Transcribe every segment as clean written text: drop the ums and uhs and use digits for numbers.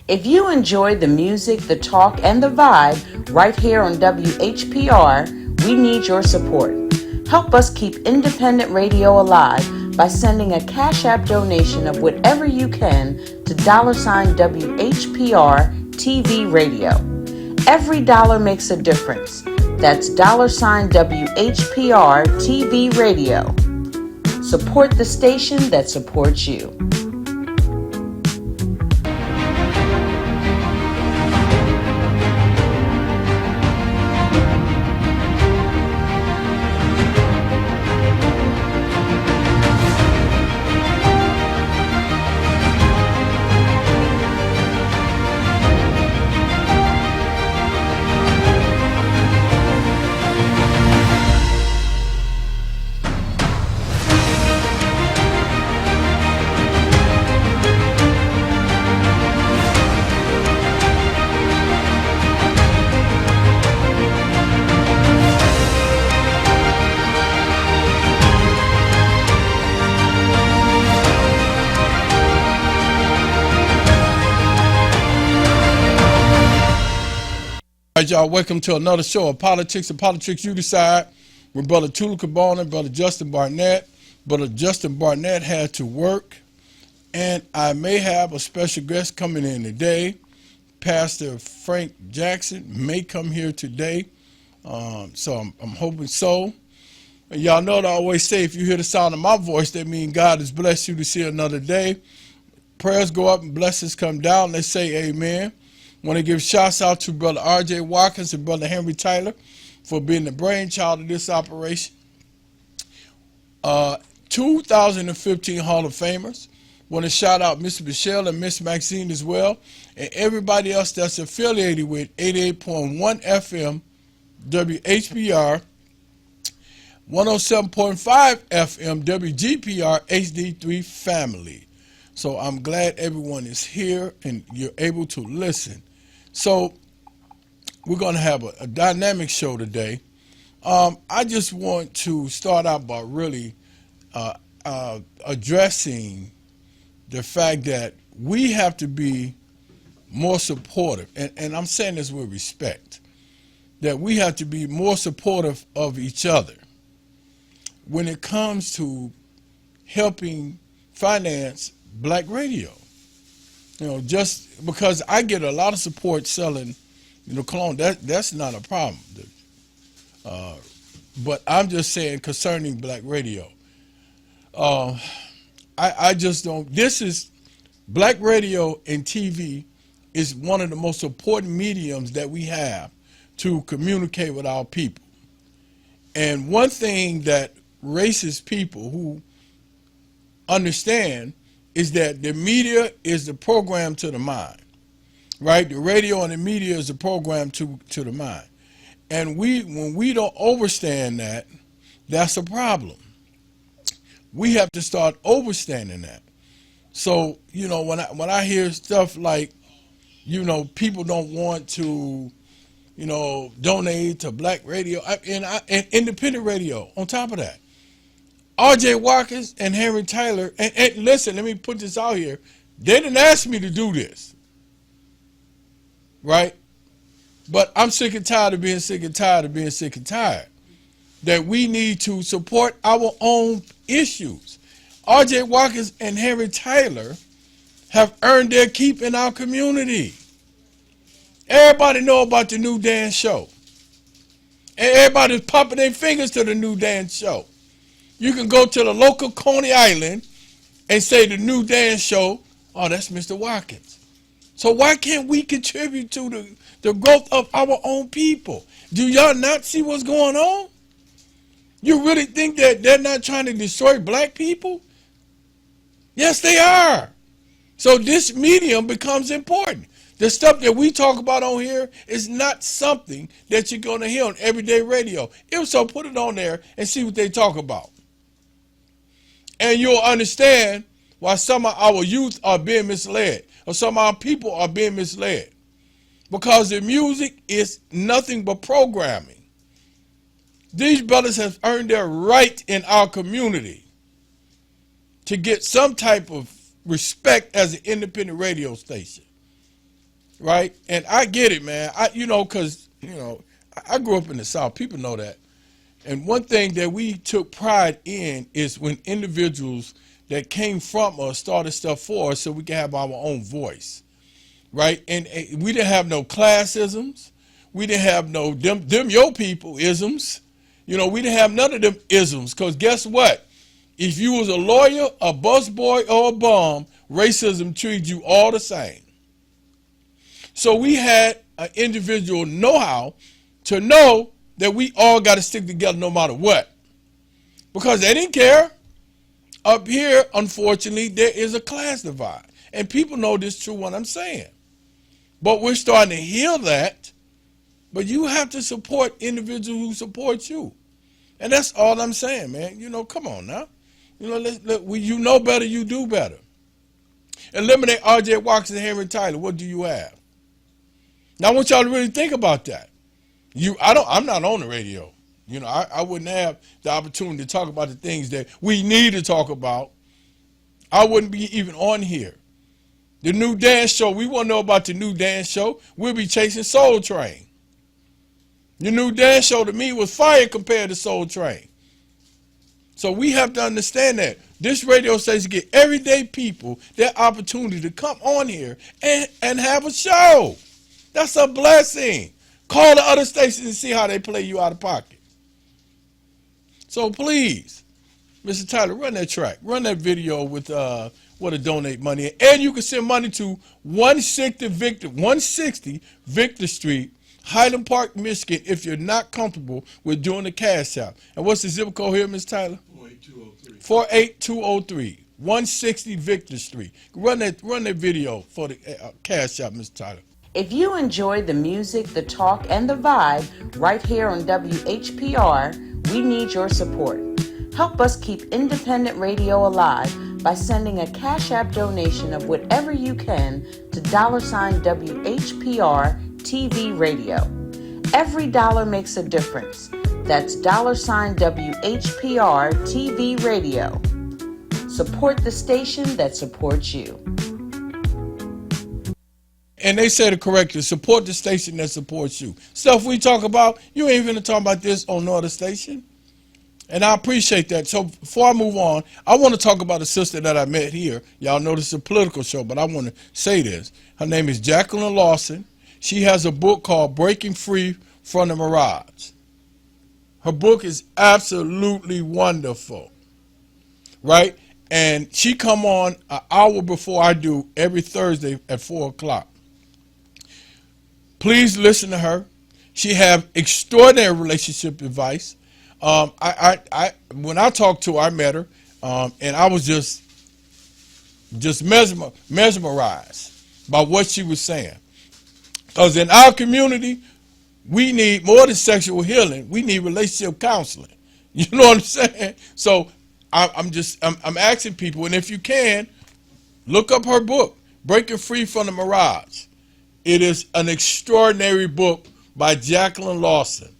If you enjoy the music, the talk, and the vibe right here on WHPR, we need your support. Help us keep independent radio alive by sending a Cash App donation of whatever you can to $WHPR TV Radio. Every dollar makes a difference. That's $WHPR TV Radio. Support the station that supports you. All right, y'all, welcome to another show of Politics and Politricks You Decide with Brother Tula Cabana, Brother Justin Barnett. Brother Justin Barnett had to work, and I may have a special guest coming in today. Pastor Frank Jackson may come here today, so I'm hoping so. And y'all know that I always say, if you hear the sound of my voice, that means God has blessed you to see another day. Prayers go up and blessings come down. Let's say amen. Want to give shouts out to Brother R.J. Watkins and Brother Henry Tyler for being the brainchild of this operation. 2015 Hall of Famers. Want to shout out Miss Michelle and Miss Maxine as well, and everybody else that's affiliated with 88.1 FM, WHBR, 107.5 FM, WGPR, HD3 family. So I'm glad everyone is here and you're able to listen. So we're going to have a dynamic show today. I just want to start out by really addressing the fact that we have to be more supportive, and I'm saying this with respect, that we have to be more supportive of each other when it comes to helping finance black radio. You know, just because I get a lot of support selling, cologne, that's not a problem. But I'm just saying concerning black radio, I just don't. Black radio and TV is one of the most important mediums that we have to communicate with our people. And one thing that racist people who understand is that the media is the program to the mind, right? The radio and the media is the program to the mind. And when we don't understand that, that's a problem. We have to start understanding that. So, when I hear stuff like, people don't want to, donate to black radio and independent radio on top of that. R.J. Watkins and Henry Tyler, and listen, let me put this out here. They didn't ask me to do this, right? But I'm sick and tired of being sick and tired of being sick and tired. That we need to support our own issues. R.J. Watkins and Henry Tyler have earned their keep in our community. Everybody know about the New Dance Show. And everybody's popping their fingers to the New Dance Show. You can go to the local Coney Island and say the New Dance Show, oh, that's Mr. Watkins. So why can't we contribute to the growth of our own people? Do y'all not see what's going on? You really think that they're not trying to destroy black people? Yes, they are. So this medium becomes important. The stuff that we talk about on here is not something that you're going to hear on everyday radio. If so, put it on there and see what they talk about. And you'll understand why some of our youth are being misled, or some of our people are being misled. Because the music is nothing but programming. These brothers have earned their right in our community to get some type of respect as an independent radio station. right? And I get it, man. Because I grew up in the South. People know that. And one thing that we took pride in is when individuals that came from us started stuff for us so we could have our own voice, right? And we didn't have no classisms. We didn't have no them your people isms. We didn't have none of them isms because guess what? If you was a lawyer, a busboy, or a bum, racism treated you all the same. So we had an individual know-how to know that we all got to stick together no matter what. Because they didn't care. Up here, unfortunately, there is a class divide. And people know this true what I'm saying. But we're starting to heal that. But you have to support individuals who support you. And that's all I'm saying, man. Come on now. You know better, you do better. Eliminate R.J. Walker and Henry Tyler. What do you have? Now I want y'all to really think about that. I'm not on the radio. I wouldn't have the opportunity to talk about the things that we need to talk about. I wouldn't be even on here. The new dance show, we want to know about the new dance show. We'll be chasing Soul Train. The new dance show to me was fire compared to Soul Train. So we have to understand that this radio station give everyday people their opportunity to come on here and have a show. That's a blessing. Call the other stations and see how they play you out of pocket. So please, Mr. Tyler, run that track. Run that video with where to donate money. And you can send money to 160 Victor Street, Highland Park, Michigan, if you're not comfortable with doing the cash out. And what's the zip code here, Ms. Tyler? 48203. 48203. 160 Victor Street. Run that video for the cash out, Mr. Tyler. If you enjoy the music, the talk, and the vibe right here on WHPR, we need your support. Help us keep independent radio alive by sending a Cash App donation of whatever you can to $WHPR TV Radio. Every dollar makes a difference. That's $WHPR TV Radio. Support the station that supports you. And they said it correctly. Support the station that supports you. Stuff we talk about, you ain't even talk about this on no other station. And I appreciate that. So before I move on, I want to talk about a sister that I met here. Y'all know this is a political show, but I want to say this. Her name is Jacqueline Lawson. She has a book called Breaking Free from the Mirage. Her book is absolutely wonderful, right? And she come on an hour before I do every Thursday at 4 o'clock. Please listen to her. She have extraordinary relationship advice. When I talked to her, I met her, and I was just mesmerized by what she was saying. Because in our community, we need more than sexual healing. We need relationship counseling. You know what I'm saying? So I'm asking people, and if you can, look up her book, Breaking Free from the Mirage. It is an extraordinary book by Jacqueline Lawson.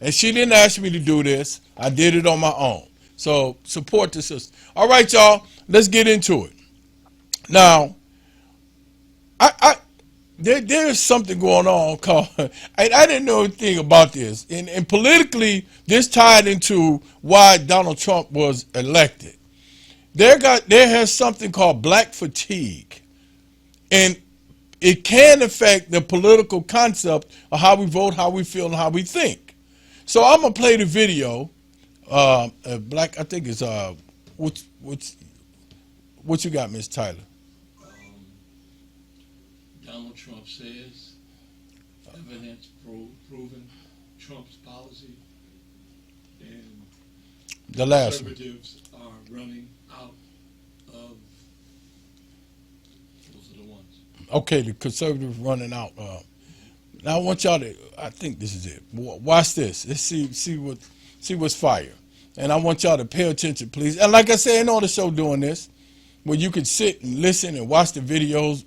And she didn't ask me to do this. I did it on my own. So support the sister. All right, y'all, let's get into it. Now, there's something going on called, I didn't know anything about this. And politically, this tied into why Donald Trump was elected. There has something called black fatigue. And it can affect the political concept of how we vote, how we feel, and how we think. So I'm gonna play the video. Black, I think it's what you got, Miss Tyler? Donald Trump says evidence proven Trump's policy, and The last one. conservatives are running out of. Those are the ones. Okay, the conservatives running out. Now I want y'all to. I think this is it. Watch this. Let's see what's fire. And I want y'all to pay attention, please. And like I said, in on the show doing this, where you can sit and listen and watch the videos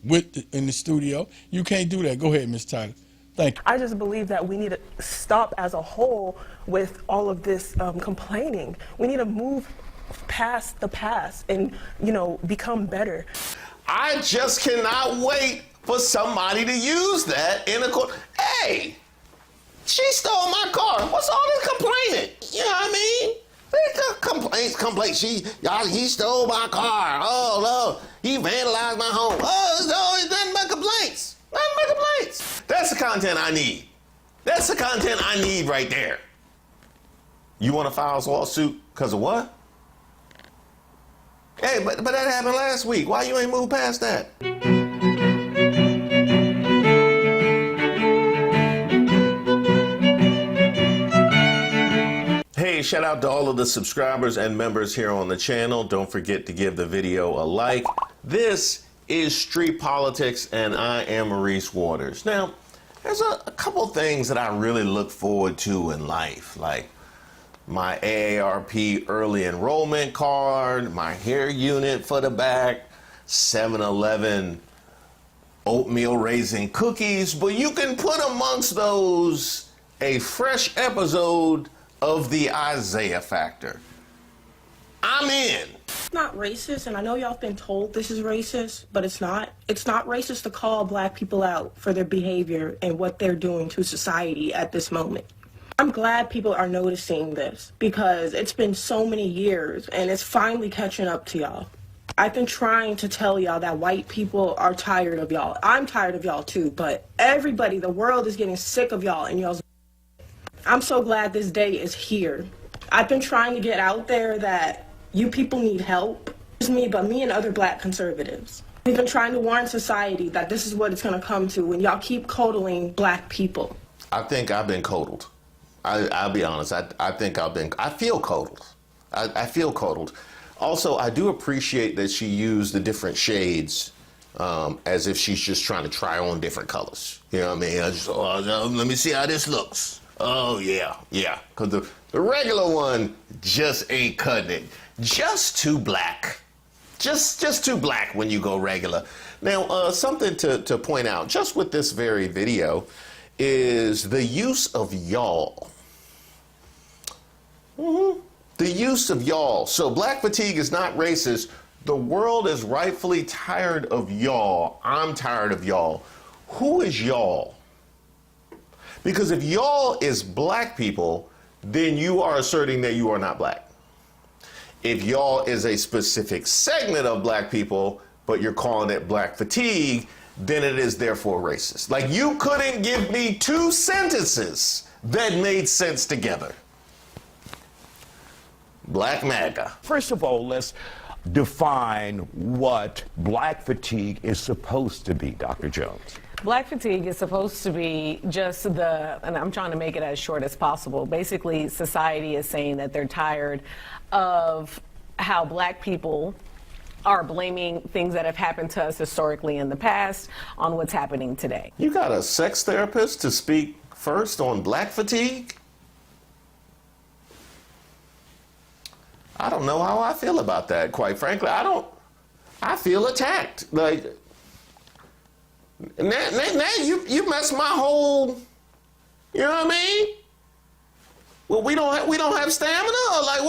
in the studio. You can't do that. Go ahead, Miss Tyler. Thank you. I just believe that we need to stop as a whole with all of this complaining. We need to move past the past and, become better. I just cannot wait for somebody to use that in a court. Hey, she stole my car. What's all this complaining? You know what I mean? Complaints. He stole my car. Oh, no. He vandalized my home. Oh, no, it's nothing but complaints. Nothing but complaints. That's the content I need. That's the content I need right there. You want to file a lawsuit because of what? Hey, but that happened last week. Why you ain't moved past that? Hey, shout out to all of the subscribers and members here on the channel. Don't forget to give the video a like. This is Street Politics, and I am Maurice Waters. Now, there's a couple things that I really look forward to in life, like my AARP early enrollment card, my hair unit for the back, 7-Eleven oatmeal raisin cookies, but you can put amongst those a fresh episode of the Isaiah Factor. I'm in. It's not racist, and I know y'all have been told this is racist, but it's not. It's not racist to call black people out for their behavior and what they're doing to society at this moment. I'm glad people are noticing this because it's been so many years and it's finally catching up to y'all. I've been trying to tell y'all that white people are tired of y'all. I'm tired of y'all too, but everybody, the world is getting sick of y'all and y'all's. I'm so glad this day is here. I've been trying to get out there that you people need help. It's me, but me and other black conservatives. We've been trying to warn society that this is what it's going to come to when y'all keep coddling black people. I think I've been coddled. I'll be honest. I feel coddled. I feel coddled. Also, I do appreciate that she used the different shades as if she's just trying to try on different colors. You know what I mean? Let me see how this looks. Oh, yeah. Because the regular one just ain't cutting it. Just too black. Just too black when you go regular. Now, something to point out, just with this very video, is the use of y'all. The use of y'all. So black fatigue is not racist. The world is rightfully tired of y'all. I'm tired of y'all. Who is y'all? Because if y'all is black people, then you are asserting that you are not black. If y'all is a specific segment of black people, but you're calling it black fatigue, then it is therefore racist. Like, you couldn't give me two sentences that made sense together. Black MAGA. First of all, let's define what black fatigue is supposed to be, Dr. Jones. Black fatigue is supposed to be just and I'm trying to make it as short as possible. Basically, society is saying that they're tired of how black people are blaming things that have happened to us historically in the past on what's happening today. You got a sex therapist to speak first on black fatigue? I don't know how I feel about that, quite frankly. I feel attacked. Like, now you messed my whole, you know what I mean? Well, we don't have stamina, or like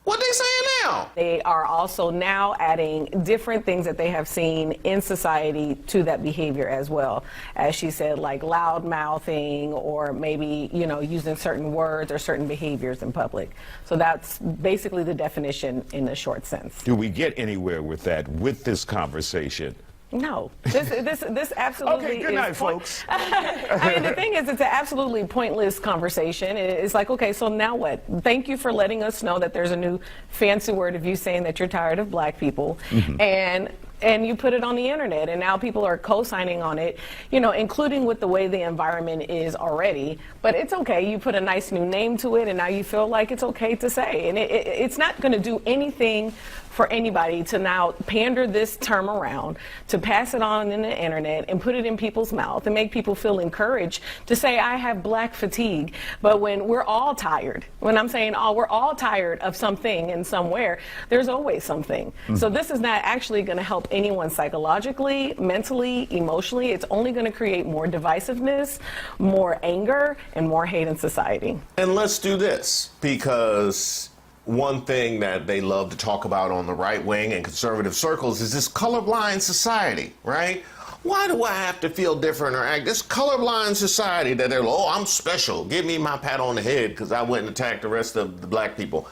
what they saying now? They are also now adding different things that they have seen in society to that behavior as well. As she said, like loud mouthing, or maybe, using certain words or certain behaviors in public. So that's basically the definition in a short sense. Do we get anywhere with that, with this conversation? No, this absolutely okay, good night, folks. I mean, the thing is, it's an absolutely pointless conversation. It's like, okay, so now what? Thank you for letting us know that there's a new fancy word of you saying that you're tired of black people, and you put it on the internet, and now people are co-signing on it, including with the way the environment is already. But it's okay. You put a nice new name to it, and now you feel like it's okay to say. And it's not going to do anything for anybody to now pander this term around, to pass it on in the internet and put it in people's mouth and make people feel encouraged to say, I have black fatigue. But when we're all tired, when I'm saying, we're all tired of something and somewhere, there's always something. So this is not actually going to help anyone psychologically, mentally, emotionally. It's only going to create more divisiveness, more anger, and more hate in society. And let's do this, because one thing that they love to talk about on the right wing and conservative circles is this colorblind society, right? Why do I have to feel different or act? This colorblind society that they're, oh, I'm special. Give me my pat on the head because I went and attacked the rest of the black people.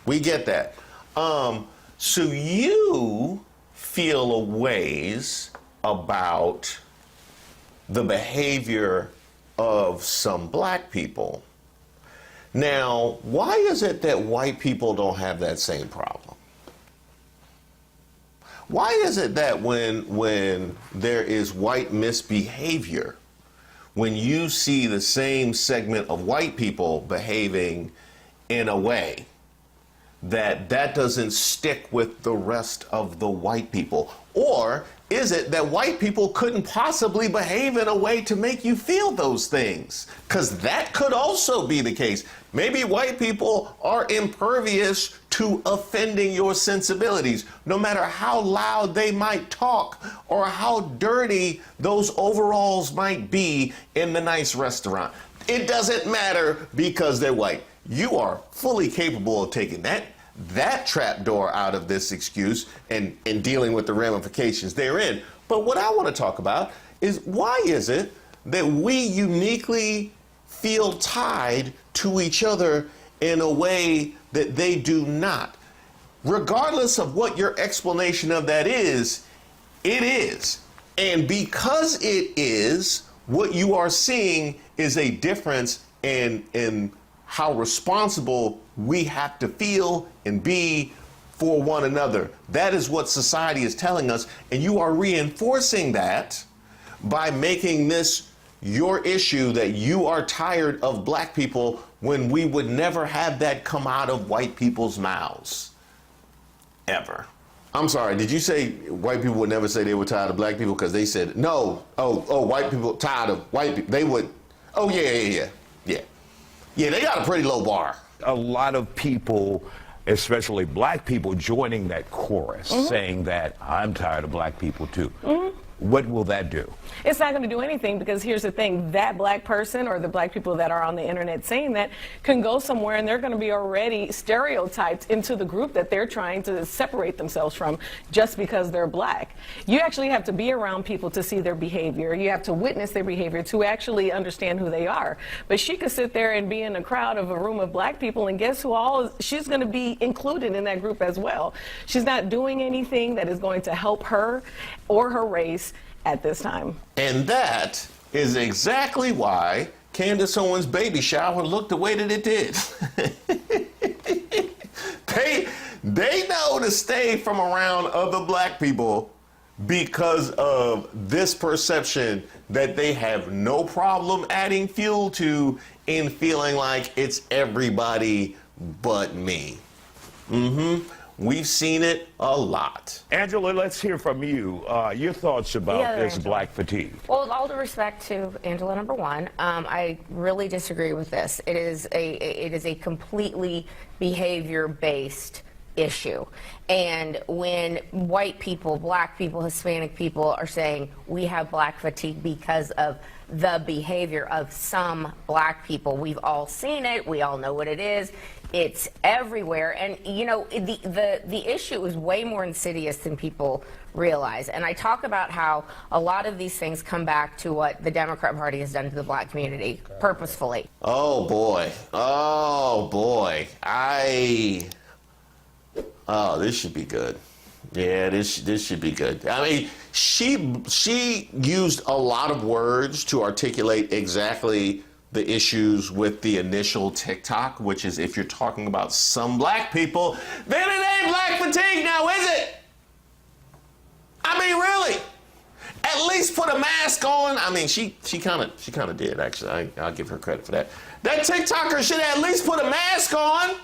We get that. So you feel a ways about the behavior of some black people. Now, why is it that white people don't have that same problem? Why is it that when there is white misbehavior, when you see the same segment of white people behaving in a way, that doesn't stick with the rest of the white people? Or is it that white people couldn't possibly behave in a way to make you feel those things? Because that could also be the case. Maybe white people are impervious to offending your sensibilities, no matter how loud they might talk or how dirty those overalls might be in the nice restaurant. It doesn't matter because they're white. You are fully capable of taking that trapdoor out of this excuse and dealing with the ramifications therein. But what I want to talk about is, why is it that we uniquely feel tied to each other in a way that they do not? Regardless of what your explanation of that is, it is. And because it is, what you are seeing is a difference in how responsible we have to feel and be for one another. That is what society is telling us, and you are reinforcing that by making this your issue, that you are tired of black people, when we would never have that come out of white people's mouths. Ever. I'm sorry, did you say white people would never say they were tired of black people? Because they said, no, white people tired of white people. They would, yeah, they got a pretty low bar. A lot of people, especially black people, joining that chorus, saying that I'm tired of black people too. What will that do? It's not going to do anything, because here's the thing: that black person, or the black people that are on the internet saying that, can go somewhere and they're going to be already stereotyped into the group that they're trying to separate themselves from just because they're black. You actually have to be around people to see their behavior. You have to witness their behavior to actually understand who they are. But she could sit there and be in a crowd of a room of black people, and guess who she's going to be included in that group as well. She's not doing anything that is going to help her or her race at this time. And that is exactly why Candace Owens' baby shower looked the way that it did. They know to stay from around other black people because of this perception that they have no problem adding fuel to, in feeling like it's everybody but me. We've seen it a lot. Angela, let's hear from you. Your thoughts about this Angela. black fatigue. Well, with all due respect to Angela, number one, I really disagree with this. It is a completely behavior-based issue. And when white people, black people, Hispanic people are saying we have black fatigue because of the behavior of some black people, we've all seen it. We all know what it is. It's everywhere. And, you know, the issue is way more insidious than people realize. And I talk about how a lot of these things come back to what the Democrat Party has done to the black community purposefully. Oh, boy. This should be good. Yeah, this should be good. I mean, she used a lot of words to articulate exactly the issues with the initial TikTok, which is, if you're talking about some black people, then it ain't black fatigue now, is it? I mean, really? At least put a mask on. I mean, she kind of did, actually. I'll give her credit for that. That TikToker should at least put a mask on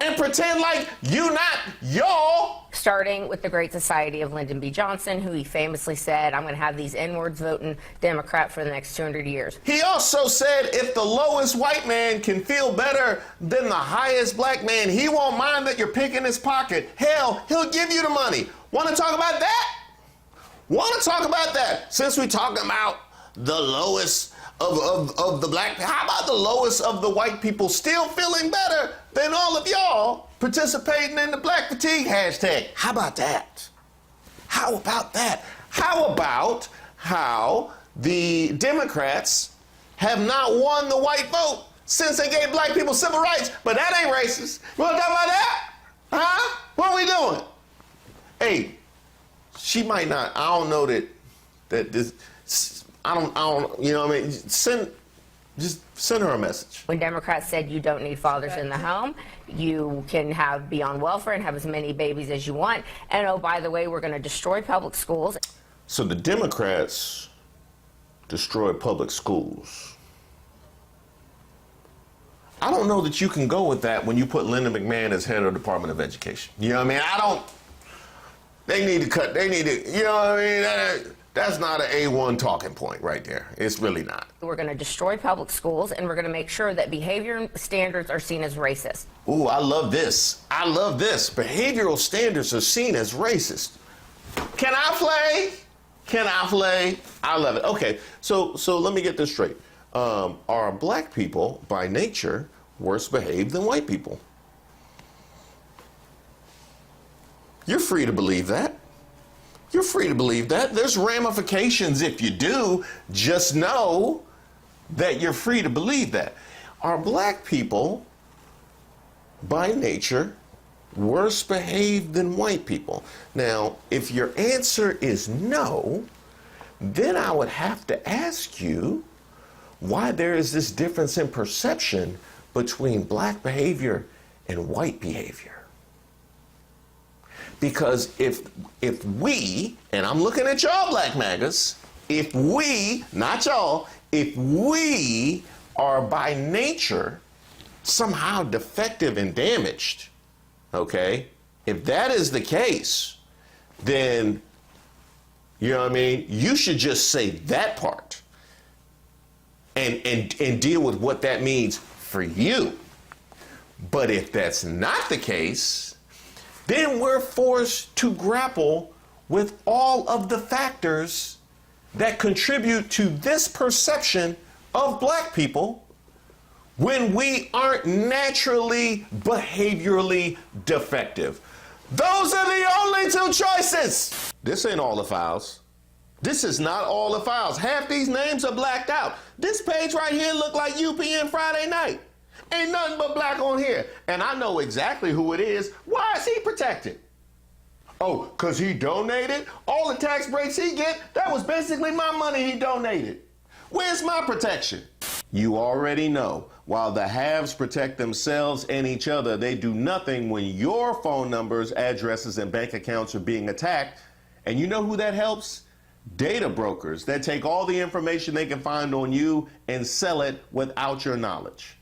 and pretend like you not y'all. Starting with the Great Society of Lyndon B. Johnson, who he famously said, I'm going to have these N-words voting Democrat for the next 200 years. He also said if the lowest white man can feel better than the highest black man, he won't mind that you're picking his pocket. Hell, he'll give you the money. Want to talk about that? Since we're talking about the lowest of the black, how about the lowest of the white people still feeling better than all of y'all participating in the black fatigue hashtag? How about that? How about how the Democrats have not won the white vote since they gave black people civil rights. But that ain't racist. You want to talk about that? Huh? What are we doing? Hey, she might not. I don't know that this. I don't. You know what I mean? Just send her a message. When Democrats said you don't need fathers in the home, you can be on welfare and have as many babies as you want. And oh, by the way, we're going to destroy public schools. So the Democrats destroy public schools. I don't know that you can go with that when you put Linda McMahon as head of the Department of Education. You know what I mean? They need to cut, you know what I mean? That's not an A1 talking point right there. It's really not. We're going to destroy public schools, and we're going to make sure that behavior standards are seen as racist. Ooh, I love this. I love this. Behavioral standards are seen as racist. Can I play? Can I play? I love it. Okay, so let me get this straight. Are black people, by nature, worse behaved than white people? You're free to believe that. You're free to believe that. There's ramifications if you do. Just know that you're free to believe that. Are black people, by nature, worse behaved than white people? Now, if your answer is no, then I would have to ask you why there is this difference in perception between black behavior and white behavior. Because if we, and I'm looking at y'all black MAGAs, if we, not y'all, if we are by nature somehow defective and damaged, okay, if that is the case, then, you know what I mean, you should just say that part and deal with what that means for you. But if that's not the case, then we're forced to grapple with all of the factors that contribute to this perception of black people when we aren't naturally behaviorally defective. Those are the only two choices. This ain't all the files. This is not all the files. Half these names are blacked out. This page right here look like UPN Friday night. Ain't nothing but black on here. And I know exactly who it is. Why is he protected? Oh, because he donated? All the tax breaks he get, that was basically my money he donated. Where's my protection? You already know. While the haves protect themselves and each other, they do nothing when your phone numbers, addresses, and bank accounts are being attacked. And you know who that helps? Data brokers that take all the information they can find on you and sell it without your knowledge.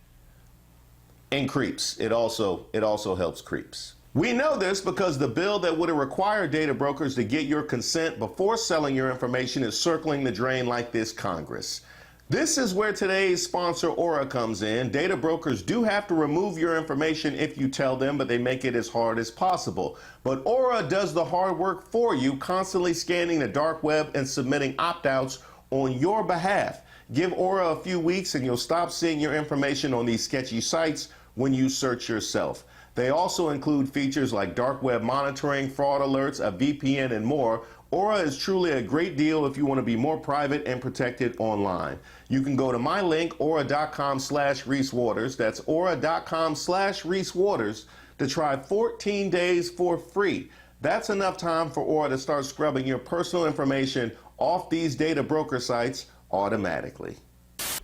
And creeps. It also helps creeps. We know this because the bill that would have required data brokers to get your consent before selling your information is circling the drain like this Congress. This is where today's sponsor Aura comes in. Data brokers do have to remove your information if you tell them, but they make it as hard as possible. But Aura does the hard work for you, constantly scanning the dark web and submitting opt-outs on your behalf. Give Aura a few weeks and you'll stop seeing your information on these sketchy sites when you search yourself. They also include features like dark web monitoring, fraud alerts, a VPN, and more. Aura is truly a great deal if you want to be more private and protected online. You can go to my link, aura.com/Reese Waters. That's aura.com/Reese Waters to try 14 days for free. That's enough time for Aura to start scrubbing your personal information off these data broker sites automatically.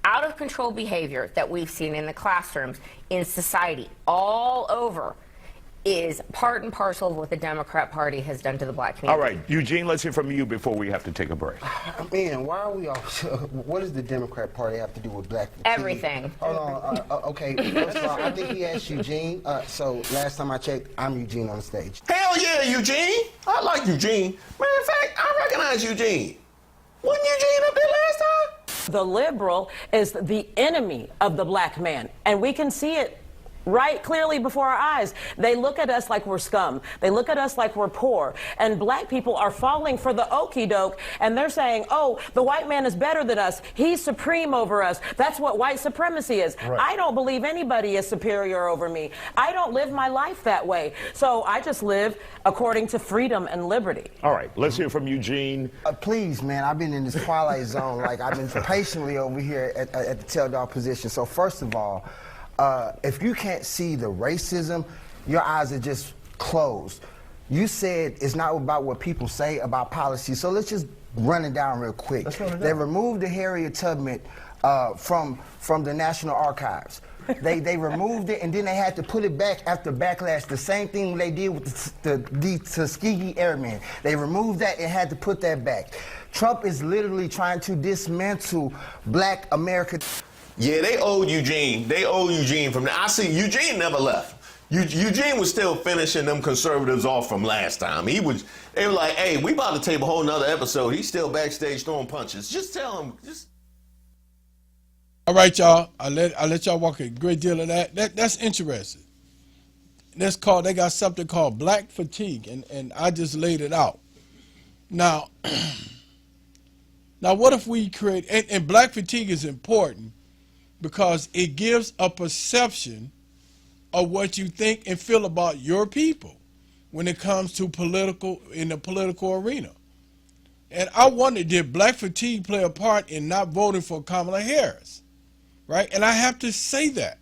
Out of control behavior that we've seen in the classrooms, in society, all over, is part and parcel of what the Democrat Party has done to the black community. All right, Eugene, let's hear from you before we have to take a break. Man, why are we all... What does the Democrat Party have to do with black people? Everything. Hold on. Okay, first of all, I think he asked Eugene. So last time I checked, I'm Eugene on the stage. Hell yeah, Eugene. I like Eugene. Matter of fact, I recognize Eugene. Wasn't Eugene up there last time? The liberal is the enemy of the black man, and we can see it right clearly before our eyes. They look at us like we're scum. They look at us like we're poor. And black people are falling for the okie doke, and they're saying, oh, the white man is better than us. He's supreme over us. That's what white supremacy is. Right. I don't believe anybody is superior over me. I don't live my life that way. So I just live according to freedom and liberty. All right, let's hear from Eugene. Please, man, I've been in this twilight zone. Like, I've been patiently over here at the tail dog position. So first of all, if you can't see the racism, your eyes are just closed. You said it's not about what people say about policy, so let's just run it down real quick. They removed the Harriet Tubman from the National Archives. They removed it, and then they had to put it back after backlash. The same thing they did with the Tuskegee Airmen. They removed that and had to put that back. Trump is literally trying to dismantle black America. Yeah, they owe Eugene. They owe Eugene from that. I see Eugene never left. Eugene was still finishing them conservatives off from last time. They were like, hey, we about to tape a whole nother episode. He's still backstage throwing punches. Just tell him. All right, y'all. I let y'all walk a great deal of that. That's interesting. They got something called black fatigue, and I just laid it out. Now, what if we create, and black fatigue is important because it gives a perception of what you think and feel about your people when it comes to in the political arena. And I wonder, did black fatigue play a part in not voting for Kamala Harris? Right? And I have to say that.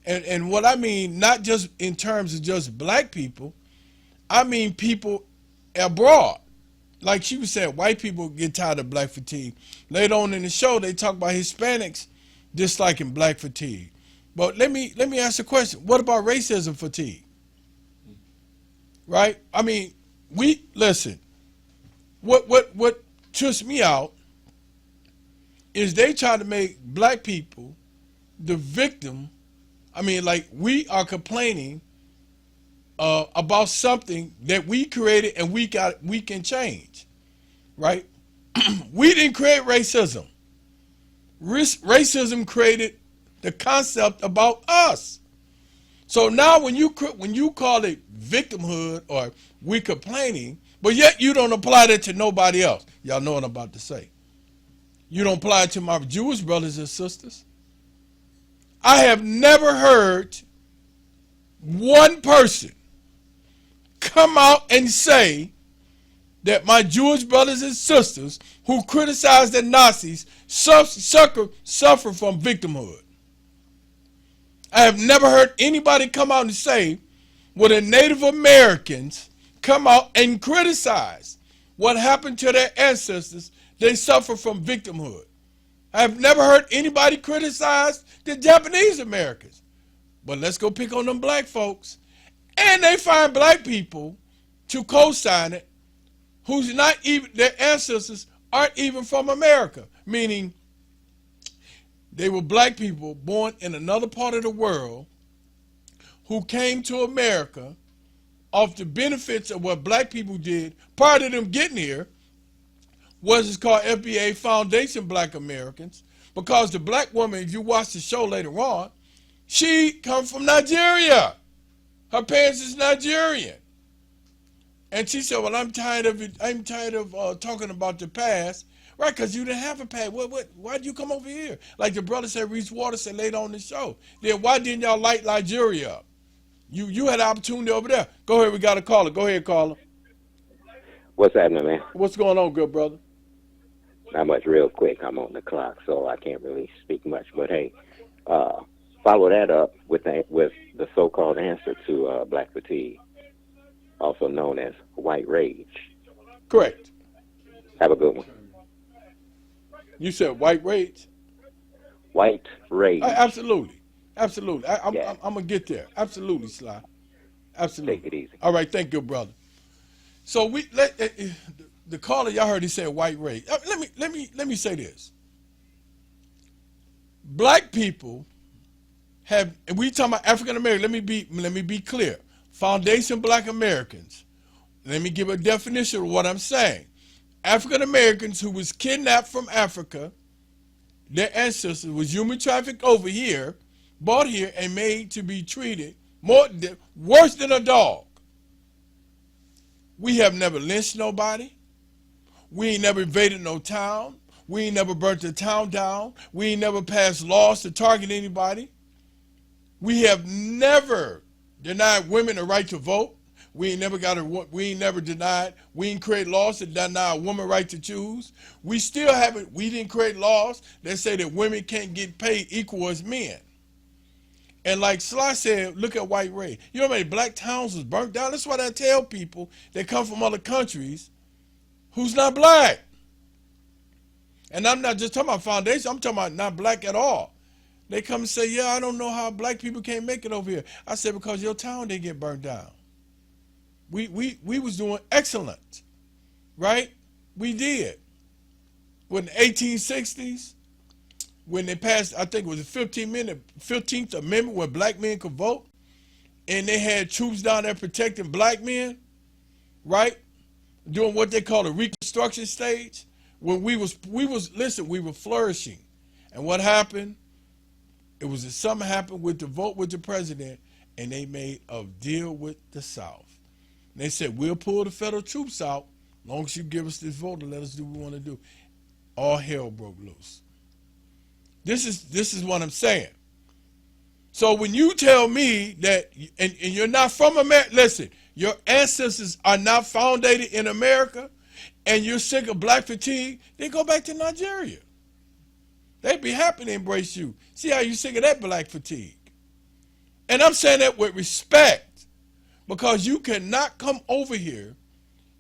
And what I mean, not just in terms of just black people, I mean people abroad. Like she was saying, white people get tired of black fatigue. Later on in the show, they talk about Hispanics disliking black fatigue. But let me ask a question. What about racism fatigue? Right? I mean, listen. What trips me out is they try to make black people the victim. I mean, like, we are complaining about something that we created and we can change, right? We didn't create racism. Racism created the concept about us. So now when you call it victimhood or we complaining, but yet you don't apply that to nobody else. Y'all know what I'm about to say. You don't apply it to my Jewish brothers and sisters. I have never heard one person come out and say that my Jewish brothers and sisters who criticize the Nazis suffer from victimhood. I have never heard anybody come out and say, well, the Native Americans come out and criticize what happened to their ancestors, they suffer from victimhood. I have never heard anybody criticize the Japanese Americans. But let's go pick on them black folks. And they find black people to co-sign it who's not even, their ancestors aren't even from America. Meaning they were black people born in another part of the world who came to America off the benefits of what black people did prior to them getting here, was it's called FBA, Foundation Black Americans, because the black woman, if you watch the show later on, she comes from Nigeria. Her parents is Nigerian. And she said, well, I'm tired of it. I'm tired of talking about the past. Right, because you didn't have a past. Why'd you come over here? Like the brother said, Reese Waters said later on the show. Then why didn't y'all light Nigeria up? You had an opportunity over there. Go ahead, we got a caller. Go ahead, caller. What's happening, man? What's going on, good brother? Not much, real quick. I'm on the clock, so I can't really speak much. But hey, follow that up with the so-called answer to black fatigue, also known as white rage. Correct. Have a good one. You said white rage? White rage. Absolutely. Absolutely. I'm going to get there. Absolutely, Sly. Absolutely. Take it easy. All right. Thank you, brother. So the caller, y'all heard he said white rage. Let me say this. Black people have, and we talking about African American, let me be clear. Foundation Black Americans. Let me give a definition of what I'm saying. African Americans who was kidnapped from Africa, their ancestors was human trafficked over here, brought here and made to be treated worse than a dog. We have never lynched nobody. We ain't never invaded no town. We ain't never burnt the town down. We ain't never passed laws to target anybody. We have never denied women the right to vote. We ain't never denied. We ain't create laws that deny a woman right to choose. We still haven't. We didn't create laws that say that women can't get paid equal as men. And like Sly said, look at White Ray. You know how many black towns was burnt down? That's what I tell people that come from other countries who's not black. And I'm not just talking about foundation. I'm talking about not black at all. They come and say, yeah, I don't know how black people can't make it over here. I said, because your town didn't get burnt down. We was doing excellent, right? We did. When the 1860s, when they passed, I think it was the 15th Amendment where black men could vote, and they had troops down there protecting black men, right? Doing what they call the Reconstruction stage. When we were flourishing. And what happened? It was that something happened with the vote with the president, and they made a deal with the South. And they said, we'll pull the federal troops out as long as you give us this vote and let us do what we want to do. All hell broke loose. This is what I'm saying. So when you tell me that, and you're not from America, listen, your ancestors are not founded in America, and you're sick of black fatigue, then go back to Nigeria. They'd be happy to embrace you. See how you sick of that black fatigue. And I'm saying that with respect, because you cannot come over here,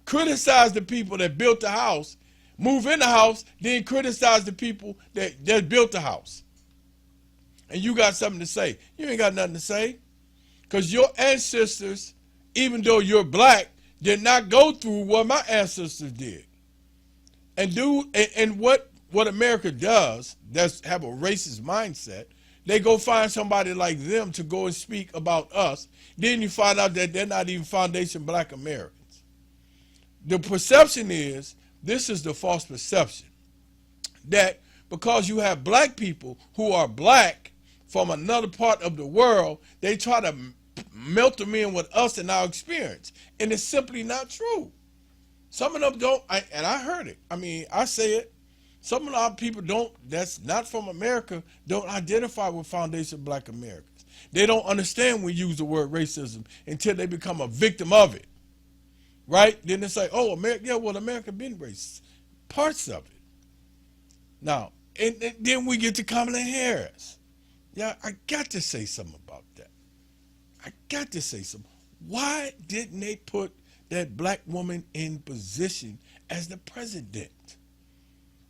criticize the people that built the house, move in the house, then criticize the people that built the house. And you got something to say. You ain't got nothing to say. Because your ancestors, even though you're black, did not go through what my ancestors did. And what America does, that's have a racist mindset, they go find somebody like them to go and speak about us. Then you find out that they're not even foundation black Americans. The perception is, this is the false perception, that because you have black people who are black from another part of the world, they try to melt them in with us and our experience. And it's simply not true. Some of them don't, and I heard it. I mean, I say it. Some of our people that's not from America, don't identify with foundation black Americans. They don't understand when we use the word racism until they become a victim of it. Right? Then they say, oh, America been racist. Parts of it. Now, and then we get to Kamala Harris. Yeah, I got to say something about that. I got to say something. Why didn't they put that black woman in position as the president?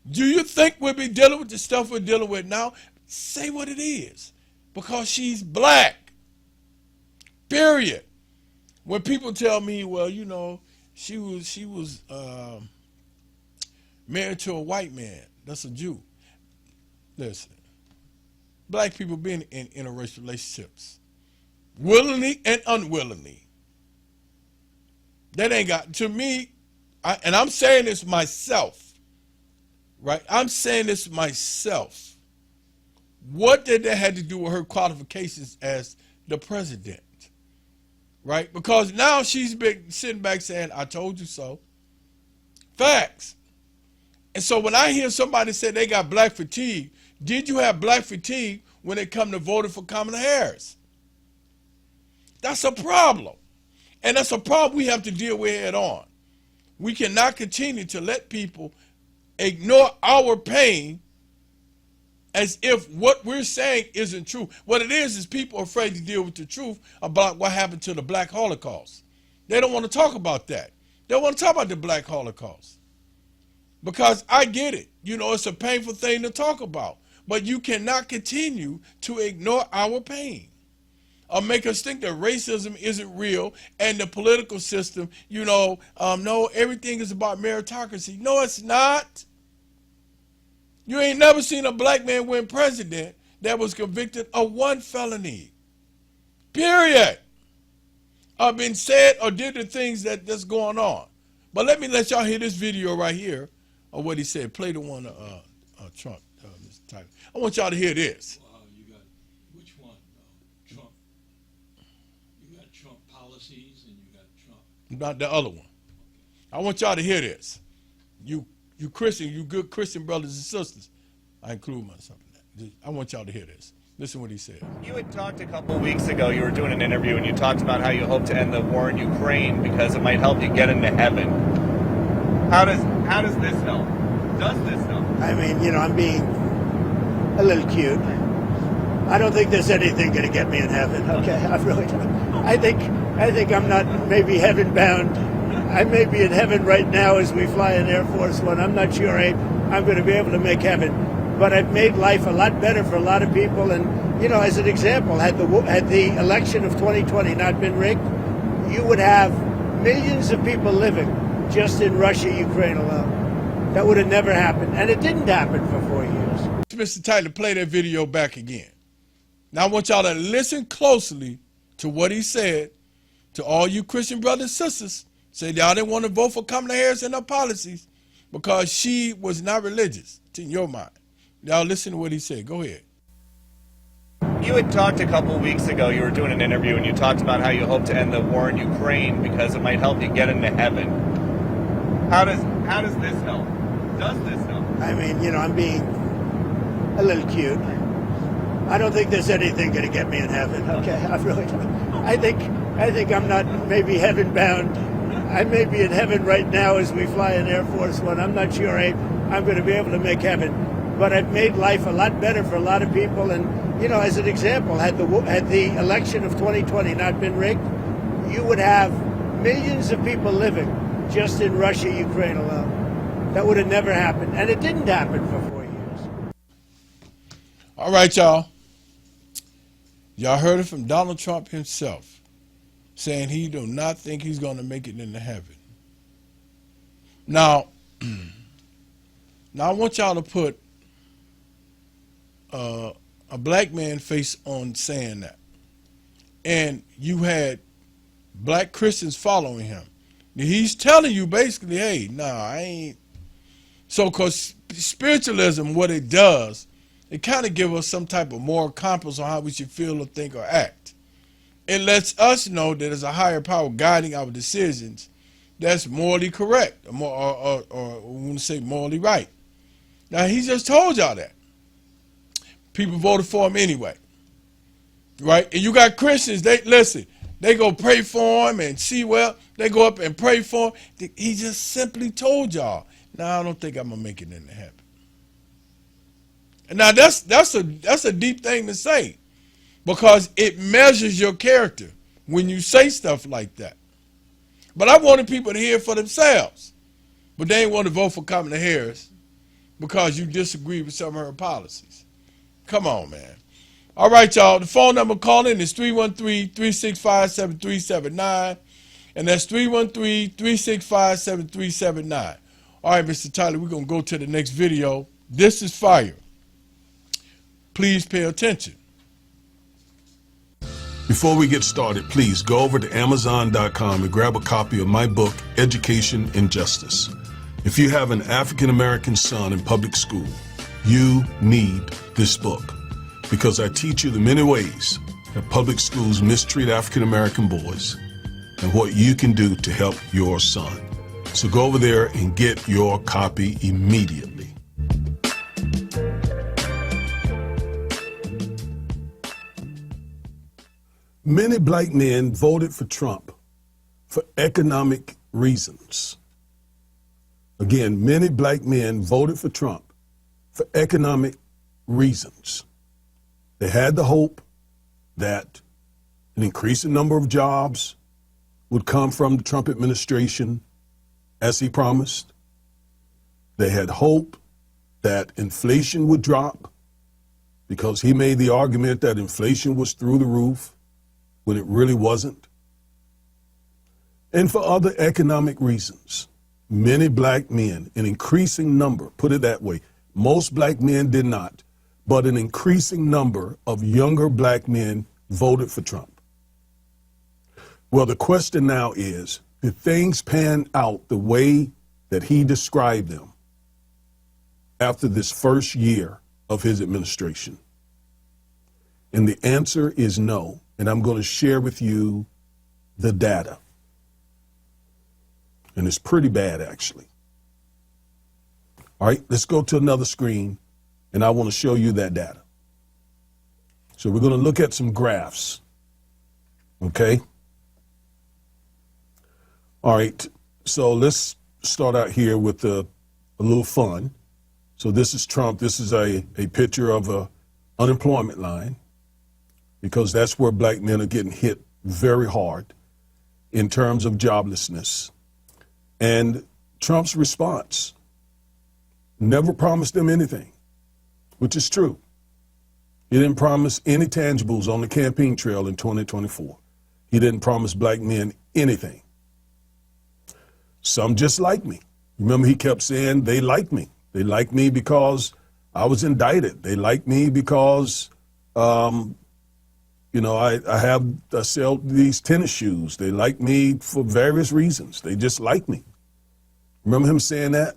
Do you think we'll be dealing with the stuff we're dealing with now? Say what it is. Because she's black. Period. When people tell me, well, you know, she was married to a white man, that's a Jew. Listen, black people been in interracial relationships, willingly and unwillingly. That ain't got, to me, and I'm saying this myself, right? I'm saying this myself. What did that have to do with her qualifications as the president? Right? Because now she's been sitting back saying, I told you so. Facts. And so when I hear somebody say they got black fatigue, did you have black fatigue when it come to voting for Kamala Harris? That's a problem. And that's a problem we have to deal with head on. We cannot continue to let people ignore our pain as if what we're saying isn't true. What it is people are afraid to deal with the truth about what happened to the Black Holocaust. They don't want to talk about that. They don't want to talk about the Black Holocaust. Because I get it. You know, it's a painful thing to talk about. But you cannot continue to ignore our pain or make us think that racism isn't real and the political system, you know, no, everything is about meritocracy. No, it's not. You ain't never seen a black man win president that was convicted of one felony. Period. Or been said or did the things that's going on. But let y'all hear this video right here of what he said. Play the one Trump, Mr. Tyler. I want y'all to hear this. You got which one? not the other one. I want y'all to hear this. You Christian, you good Christian brothers and sisters. I include myself in that. I want y'all to hear this. Listen what he said. You had talked a couple weeks ago, you were doing an interview, and you talked about how you hope to end the war in Ukraine because it might help you get into heaven. How does this help? Does this help? I mean, you know, I'm being a little cute. I don't think there's anything going to get me in heaven. Okay, I really don't. I think I'm not maybe heaven bound. I may be in heaven right now as we fly in Air Force One. I'm not sure I'm going to be able to make heaven. But I've made life a lot better for a lot of people. And, you know, as an example, had the election of 2020 not been rigged, you would have millions of people living just in Russia, Ukraine alone. That would have never happened. And it didn't happen for 4 years. Mr. Tyler, play that video back again. Now I want y'all to listen closely to what he said to all you Christian brothers and sisters. Say y'all didn't want to vote for Kamala Harris and her policies because she was not religious, in your mind. Y'all listen to what he said. Go ahead. You had talked a couple weeks ago, you were doing an interview, and you talked about how you hope to end the war in Ukraine because it might help you get into heaven. How does this help? Does this help? I mean, you know, I'm being a little cute. I don't think there's anything going to get me in heaven. Okay, I really don't. I think I'm not maybe heaven bound. I may be in heaven right now as we fly in Air Force One. I'm not sure I'm going to be able to make heaven. But I've made life a lot better for a lot of people. And, you know, as an example, had the election of 2020 not been rigged, you would have millions of people living just in Russia, Ukraine alone. That would have never happened. And it didn't happen for 4 years. All right, y'all. Y'all heard it from Donald Trump himself saying he do not think he's going to make it into heaven. Now I want y'all to put a black man face on saying that. And you had black Christians following him. He's telling you basically, hey, nah, I ain't. So, because spiritualism, what it does, it kind of gives us some type of moral compass on how we should feel or think or act. It lets us know that there's a higher power guiding our decisions that's morally correct, or we want to say morally right. Now, he just told y'all that. People voted for him anyway, right? And you got Christians, they go pray for him and see, well, they go up and pray for him. He just simply told y'all, no, I don't think I'm going to make it into heaven. And now that's a deep thing to say because it measures your character when you say stuff like that. But I wanted people to hear it for themselves. But they ain't want to vote for Kamala Harris because you disagree with some of her policies. Come on, man. All right, y'all. The phone number calling is 313-365-7379. And that's 313-365-7379. All right, Mr. Tyler, we're going to go to the next video. This is fire. Please pay attention. Before we get started, please go over to Amazon.com and grab a copy of my book, Education and Justice. If you have an African-American son in public school, you need this book because I teach you the many ways that public schools mistreat African-American boys and what you can do to help your son. So go over there and get your copy immediately. Many black men voted for Trump for economic reasons. Again, many black men voted for Trump for economic reasons. They had the hope that an increasing number of jobs would come from the Trump administration, as he promised. They had hope that inflation would drop because he made the argument that inflation was through the roof when it really wasn't. And for other economic reasons, many black men, an increasing number, put it that way, most black men did not, but an increasing number of younger black men voted for Trump. Well, the question now is, did things pan out the way that he described them after this first year of his administration? And the answer is no. And I'm going to share with you the data. And it's pretty bad, actually. All right, let's go to another screen, and I want to show you that data. So we're going to look at some graphs, okay? All right, so let's start out here with a little fun. So this is Trump. This is a picture of a unemployment line, because that's where black men are getting hit very hard in terms of joblessness. And Trump's response: never promised them anything, which is true. He didn't promise any tangibles on the campaign trail in 2024. He didn't promise black men anything. Some just like me. Remember, he kept saying they like me. They like me because I was indicted. They like me because, I sell these tennis shoes. They like me for various reasons. They just like me. Remember him saying that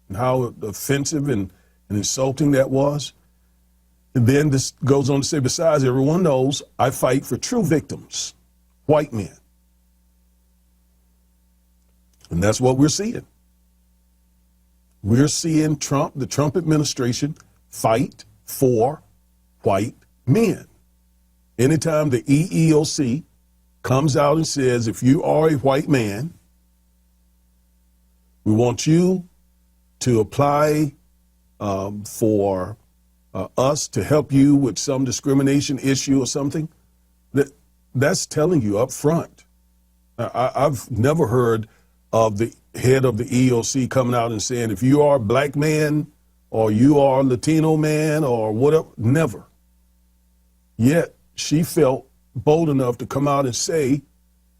and how offensive and insulting that was? And then this goes on to say, besides, everyone knows I fight for true victims, white men. And that's what we're seeing. We're seeing Trump, the Trump administration, fight for white men. Anytime the EEOC comes out and says, if you are a white man, we want you to apply for us to help you with some discrimination issue or something, that's telling you up front. I've never heard of the head of the EEOC coming out and saying, if you are a black man or you are a Latino man or whatever, never. Yet she felt bold enough to come out and say,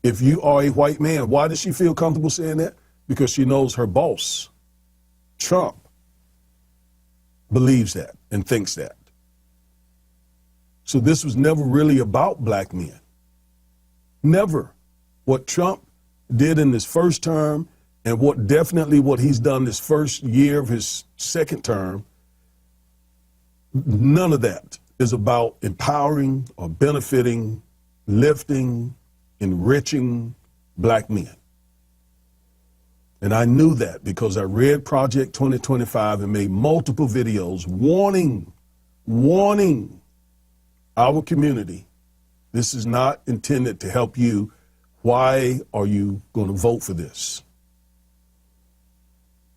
if you are a white man. Why does she feel comfortable saying that? Because she knows her boss, Trump, believes that and thinks that. So this was never really about black men. Never. What Trump did in his first term and what he's done this first year of his second term, none of that is about empowering or benefiting, lifting, enriching black men. And I knew that because I read Project 2025 and made multiple videos warning our community, this is not intended to help you. Why are you going to vote for this?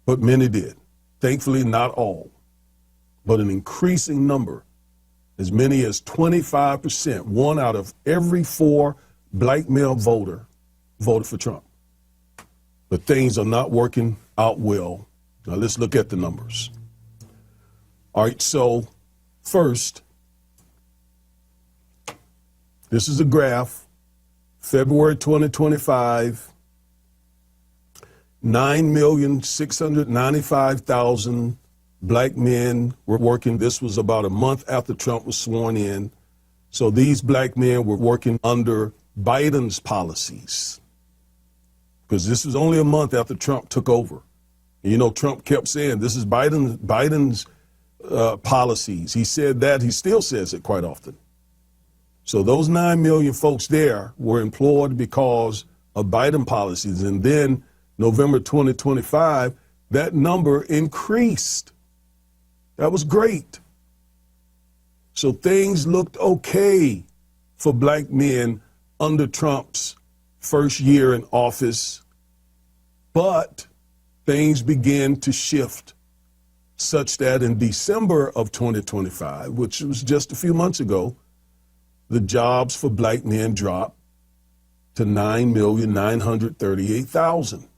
But many did. Thankfully, not all, but an increasing number, as many as 25%, 1 out of every 4 black male voter voted for Trump. But things are not working out well. Now let's look at the numbers. All right, so first, this is a graph, February 2025, 9,695,000 black men were working. This was about a month after Trump was sworn in. So these black men were working under Biden's policies, because this was only a month after Trump took over. And you know, Trump kept saying, this is Biden's policies. He said that, he still says it quite often. So those 9 million folks there were employed because of Biden policies. And then November 2025, that number increased. That was great. So things looked okay for black men under Trump's first year in office, but things began to shift such that in December of 2025, which was just a few months ago, the jobs for black men dropped to 9,938,000.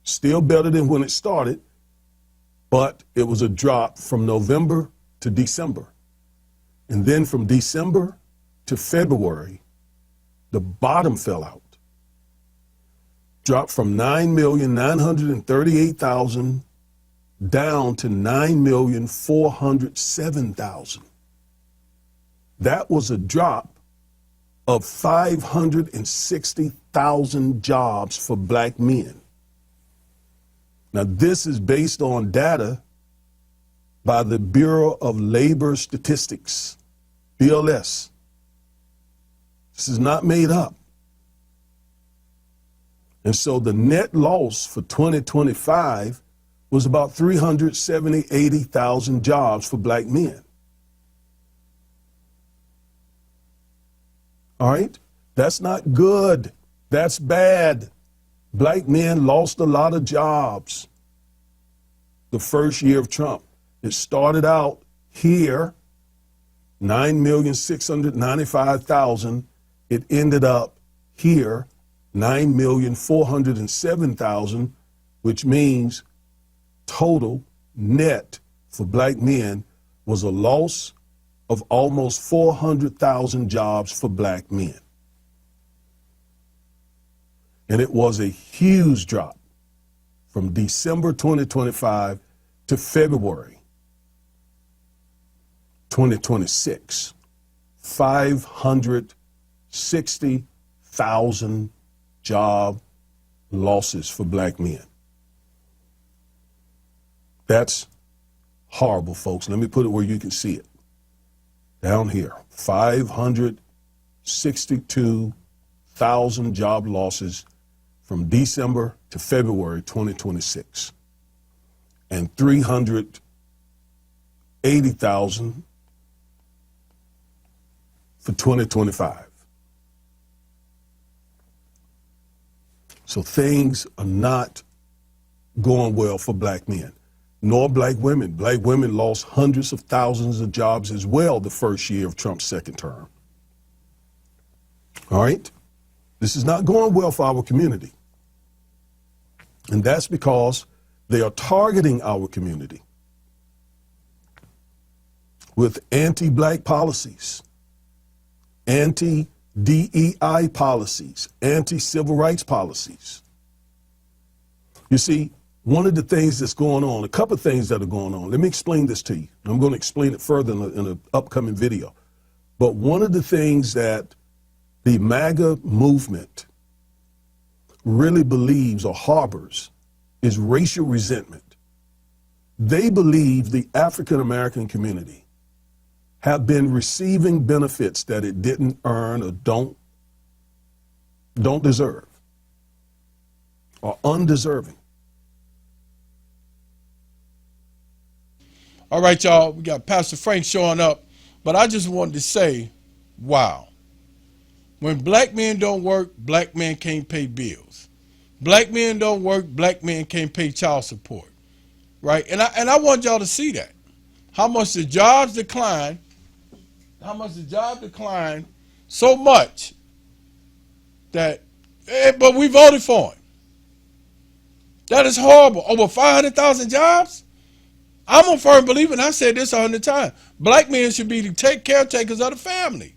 Still better than when it started, but it was a drop from November to December. And then from December to February, the bottom fell out. Dropped from 9,938,000 down to 9,407,000. That was a drop of 560,000 jobs for black men. Now, this is based on data by the Bureau of Labor Statistics, BLS. This is not made up. And so the net loss for 2025 was about 80,000 jobs for black men. All right? That's not good. That's bad. Black men lost a lot of jobs the first year of Trump. It started out here, 9,695,000. It ended up here, 9,407,000, which means total net for black men was a loss of almost 400,000 jobs for black men. And it was a huge drop from December 2025 to February 2026. 560,000 job losses for black men. That's horrible, folks. Let me put it where you can see it. Down here, 562,000 job losses from December to February 2026, and 380,000 for 2025. So things are not going well for black men, nor black women. Black women lost hundreds of thousands of jobs as well the first year of Trump's second term. All right? This is not going well for our community. And that's because they are targeting our community with anti-black policies, anti-DEI policies, anti-civil rights policies. You see, one of the things that's going on, a couple of things that are going on, let me explain this to you. I'm going to explain it further in an upcoming video. But one of the things that the MAGA movement really believes or harbors is racial resentment. They believe the African American community have been receiving benefits that it didn't earn or don't deserve, or undeserving. All right, y'all, we got Pastor Frank showing up, but I just wanted to say, wow. When black men don't work, black men can't pay bills. Black men don't work, black men can't pay child support, right? And I want y'all to see that. How much the jobs decline, so much that, but we voted for him. That is horrible. Over 500,000 jobs? I'm a firm believer, and I said this 100 times. Black men should be the caretakers of the family.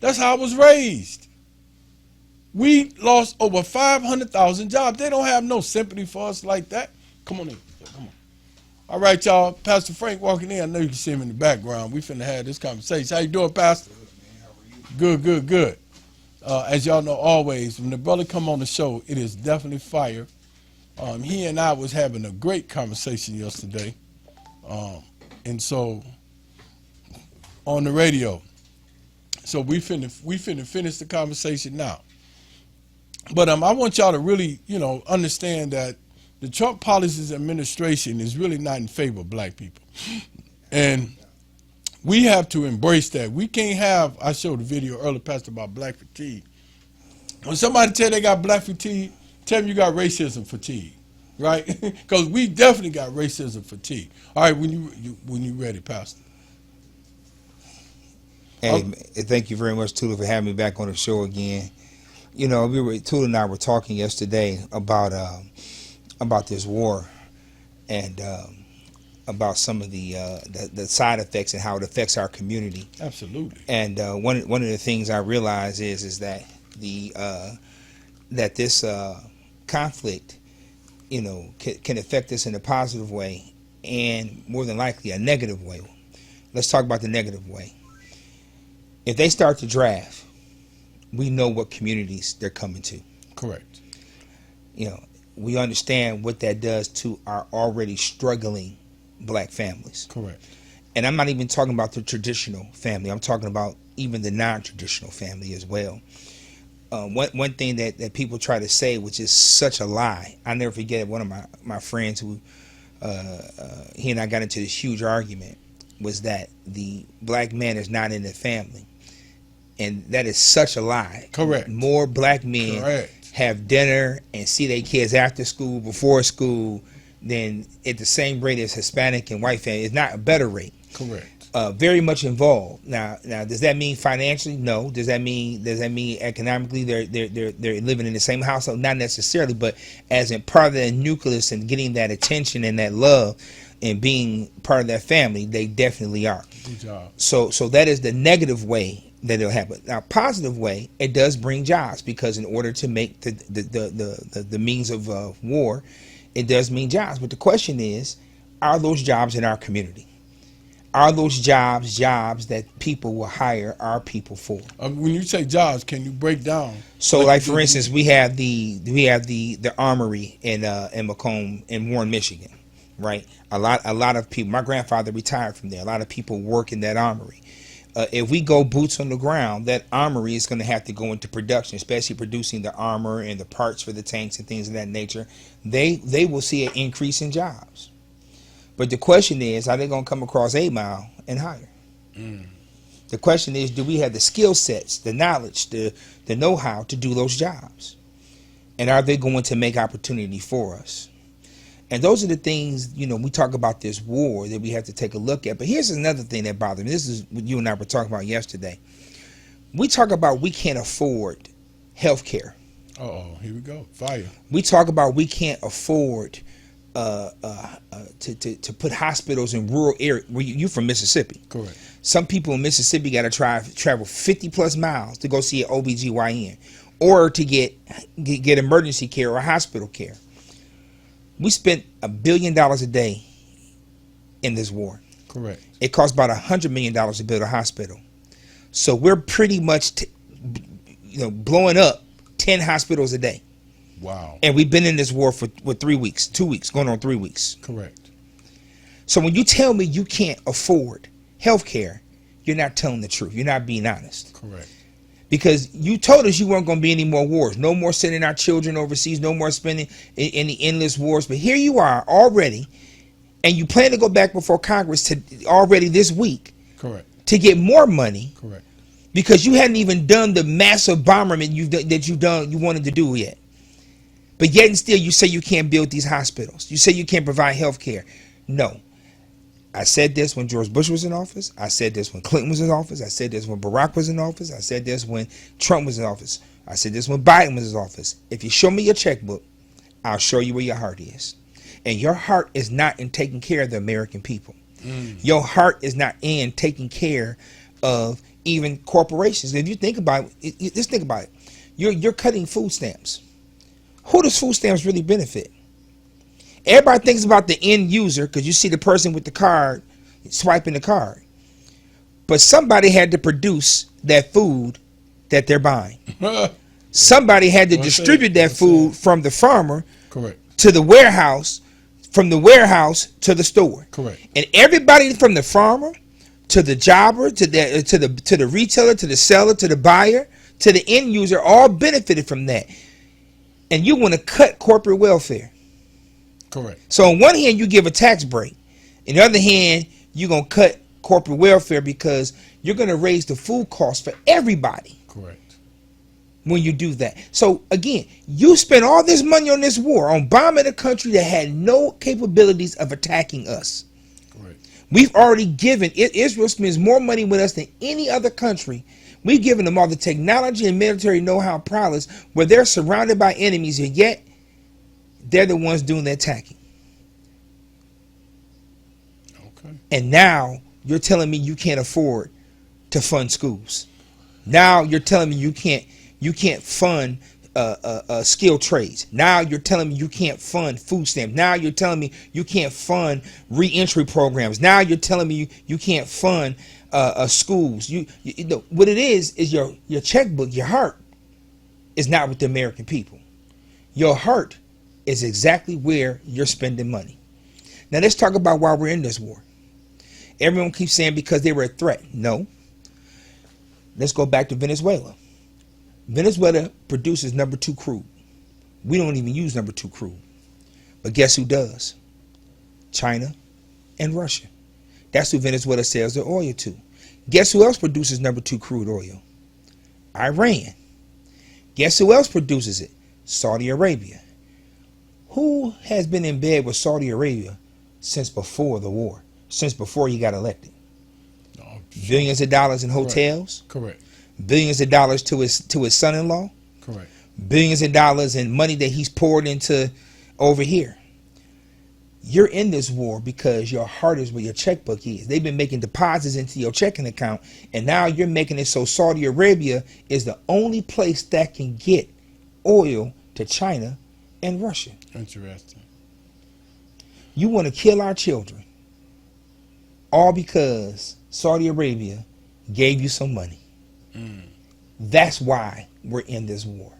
That's how I was raised. We lost over 500,000 jobs. They don't have no sympathy for us like that. Come on in. Come on. All right, y'all. Pastor Frank walking in. I know you can see him in the background. We finna have this conversation. How you doing, Pastor? Good, good, good. As y'all know, always, when the brother come on the show, it is definitely fire. He and I was having a great conversation yesterday. And so, on the radio. So we finna finish the conversation now. But I want y'all to really, understand that the Trump policies administration is really not in favor of black people. And we have to embrace that. We can't have, I showed a video earlier, Pastor, about black fatigue. When somebody tell they got black fatigue, tell them you got racism fatigue, right? Because we definitely got racism fatigue. All right, when you ready, Pastor. Hey, thank you very much, Tula, for having me back on the show again. Tula and I were talking yesterday about this war and about some of the side effects and how it affects our community. Absolutely. And one of the things I realize is that that this conflict, can affect us in a positive way and more than likely a negative way. Let's talk about the negative way. If they start to draft, we know what communities they're coming to. Correct. We understand what that does to our already struggling black families. Correct. And I'm not even talking about the traditional family. I'm talking about even the non-traditional family as well. one thing that people try to say, which is such a lie. I never forget one of my friends who he and I got into this huge argument, was that the black man is not in the family, and that is such a lie. Correct. More black men Correct. have dinner and see their kids after school, before school, than at the same rate as Hispanic and white families. It's not a better rate. Correct. Very much involved. Now, does that mean financially? No. Does that mean economically they're living in the same household? Not necessarily, but as in part of the nucleus and getting that attention and that love and being part of that family, they definitely are. Good job. So that is the negative way that it'll happen. Now, positive way, it does bring jobs, because in order to make the means of war, it does mean jobs. But the question is, are those jobs in our community? Are those jobs that people will hire our people for? When you say jobs, can you break down? So, like for instance, we have the armory in Macomb in Warren, Michigan, right? A lot of people. My grandfather retired from there. A lot of people work in that armory. If we go boots on the ground, that armory is going to have to go into production, especially producing the armor and the parts for the tanks and things of that nature. They will see an increase in jobs. But the question is, are they going to come across 8 Mile and hire? The question is, do we have the skill sets, the knowledge, the know-how to do those jobs? And are they going to make opportunity for us? And those are the things, we talk about this war that we have to take a look at. But here's another thing that bothers me. This is what you and I were talking about yesterday. We talk about we can't afford health care. Here we go. Fire. We talk about we can't afford to put hospitals in rural areas. You from Mississippi. Correct. Some people in Mississippi got to travel 50 plus miles to go see an OBGYN or to get emergency care or hospital care. We spent $1 billion a day in this war. Correct. It costs about $100 million to build a hospital. So we're pretty much blowing up 10 hospitals a day. Wow. And we've been in this war for 3 weeks, 2 weeks, going on 3 weeks. Correct. So when you tell me you can't afford health care, you're not telling the truth. You're not being honest. Correct. Because you told us you weren't going to be any more wars. No more sending our children overseas. No more spending any endless wars. But here you are already, and you plan to go back before Congress already this week. Correct. To get more money. Correct. Because you hadn't even done the massive bombardment you wanted to do yet. But yet and still you say you can't build these hospitals. You say you can't provide health care. No. I said this when George Bush was in office. I said this when Clinton was in office. I said this when Barack was in office. I said this when Trump was in office. I said this when Biden was in office. If you show me your checkbook, I'll show you where your heart is. And your heart is not in taking care of the American people. Your heart is not in taking care of even corporations. If you think about it, just think about it. You're cutting food stamps. Who does food stamps really benefit? Everybody thinks about the end user because you see the person with the card swiping the card. But somebody had to produce that food that they're buying. Somebody had to distribute that food from the farmer to the warehouse, from the warehouse to the store. Correct. And everybody from the farmer to the jobber to the retailer to the seller to the buyer to the end user all benefited from that. And you want to cut corporate welfare. Correct. So on one hand, you give a tax break. On the other hand, you're going to cut corporate welfare because you're going to raise the food costs for everybody. Correct. When you do that. So again, you spend all this money on this war, on bombing a country that had no capabilities of attacking us. Correct. We've already given, Israel spends more money with us than any other country. We've given them all the technology and military know-how prowess where they're surrounded by enemies, and yet they're the ones doing the attacking. Okay. And now you're telling me you can't afford to fund schools. Now you're telling me you can't fund skilled trades. Now you're telling me you can't fund food stamps. Now you're telling me you can't fund re-entry programs. Now you're telling me you can't fund schools. You know what it is your checkbook, your heart is not with the American people. Your heart is exactly where you're spending money. Now let's talk about why we're in this war. Everyone keeps saying because they were a threat. No. Let's go back to Venezuela. Venezuela produces number 2 crude. We don't even use number 2 crude. But guess who does? China and Russia. That's who Venezuela sells their oil to. Guess who else produces number 2 crude oil? Iran. Guess who else produces it? Saudi Arabia. Who has been in bed with Saudi Arabia since before the war? Since before he got elected? Billions of dollars in hotels. Correct. Billions of dollars to his son-in-law. Correct. Billions of dollars in money that he's poured into over here. You're in this war because your heart is where your checkbook is. They've been making deposits into your checking account, and now you're making it so Saudi Arabia is the only place that can get oil to China and Russia. Interesting. You want to kill our children, all because Saudi Arabia gave you some money. That's why we're in this war.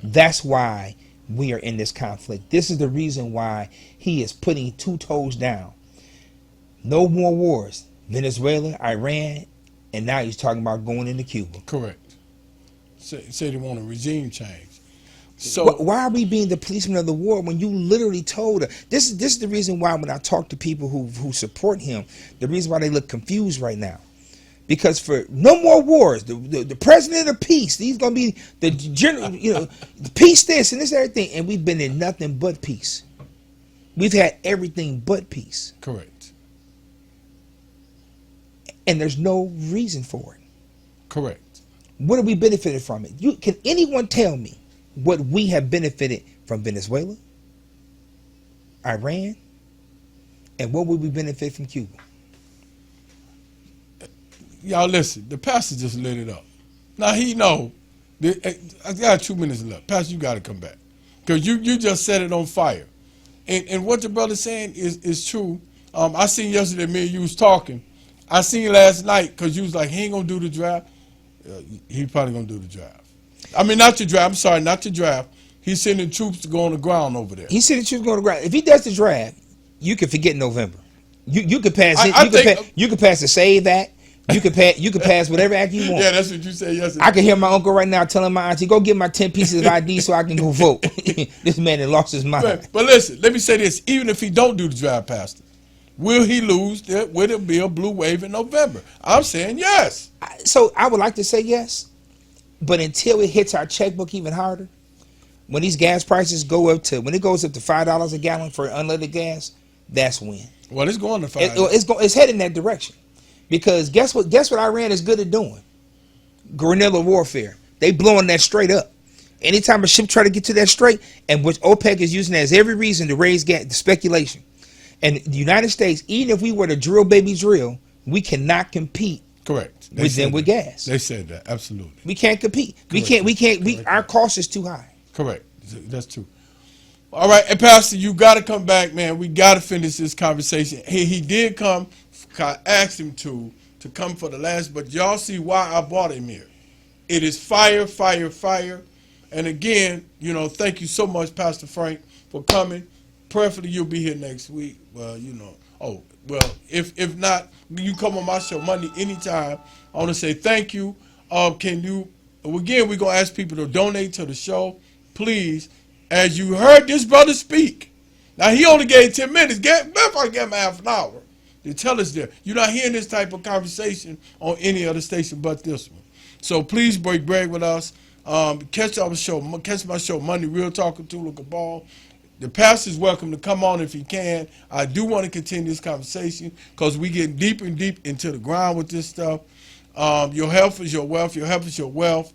That's why we are in this conflict. This is the reason why he is putting 2 toes down. No more wars. Venezuela, Iran, and now he's talking about going into Cuba. Correct. Say they want a regime change. So why are we being the policeman of the war when you literally told us? This is the reason why when I talk to people who support him, the reason why they look confused right now. Because for no more wars, the president of peace, he's gonna be the general, the peace this and this everything, and we've been in nothing but peace. We've had everything but peace. Correct. And there's no reason for it. Correct. What have we benefited from it? Can anyone tell me what we have benefited from Venezuela, Iran, and what would we benefit from Cuba? Y'all listen, the pastor just lit it up. Now he know, I got 2 minutes left. Pastor, you got to come back. Because you just set it on fire. And what the brother's saying is true. I seen yesterday, me and you was talking. I seen you last night because you was like, he ain't going to do the draft. He probably going to do the draft. I mean, not the draft. I'm sorry, not the draft. He's sending troops to go on the ground over there. He's sending troops to go on the ground. If he does the draft, you can forget November. You could pass it. You could pass the SAVE Act. You could pass whatever act you want. Yeah, that's what you said yesterday. I can hear my uncle right now telling my auntie, go get my 10 pieces of ID so I can go vote. This man had lost his mind. But listen, let me say this. Even if he don't do the draft, Pastor, will he lose? Will it be a blue wave in November? I'm saying yes. So I would like to say yes. But until it hits our checkbook even harder, when these gas prices go up to, when it goes up to $5 a gallon for unleaded gas, that's when. Well, it's going to $5. It's heading that direction. Because guess what Iran is good at doing? Guerrilla warfare. They blowing that straight up. Anytime a ship try to get to that strait, and which OPEC is using as every reason to raise gas, the speculation. And the United States, even if we were to drill baby drill, we cannot compete. Correct. With them with gas. They said that, absolutely. We can't compete. Correct. Our cost is too high. Correct. That's true. All right, and Pastor, you got to come back, man. We got to finish this conversation. He did come. I asked him to come for the last, but y'all see why I brought him here. It is fire, fire, fire. And again, thank you so much, Pastor Frank, for coming. Prayerfully, you'll be here next week. Well, if not, you come on my show Monday anytime. I want to say thank you. Again, we're going to ask people to donate to the show. Please, as you heard this brother speak, now he only gave 10 minutes. If I gave him half an hour. To tell us there. You're not hearing this type of conversation on any other station but this one. So please break bread with us. Catch my show Monday, Real Talk with Tula Cabal. The pastor's welcome to come on if he can. I do want to continue this conversation because we get deep and deep into the ground with this stuff. Your health is your wealth. Your health is your wealth.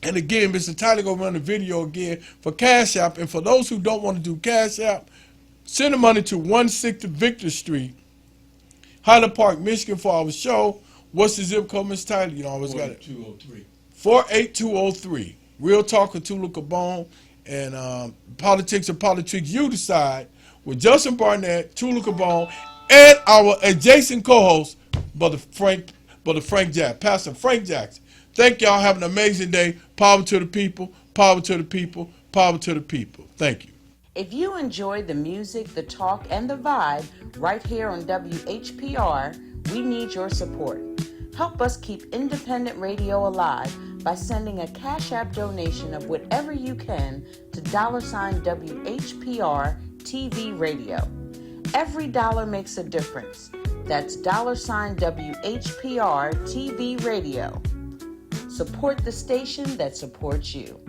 And again, Mr. Tyler going to run the video again for Cash App. And for those who don't want to do Cash App, send the money to 160 Victor Street, Highland Park, Michigan, for our show. What's the zip code, Mr. Tyler? You always got it. 48203. 48203. Real Talk with Tula Cabal and Politics or Politricks. You decide with Justin Barnett, Tula Cabal, and our adjacent co-host, Brother Frank Jackson, Pastor Frank Jackson. Thank y'all. Have an amazing day. Power to the people. Power to the people. Power to the people. Thank you. If you enjoyed the music, the talk, and the vibe right here on WHPR, we need your support. Help us keep independent radio alive by sending a Cash App donation of whatever you can to $WHPR TV Radio. Every dollar makes a difference. That's $WHPR TV Radio. Support the station that supports you.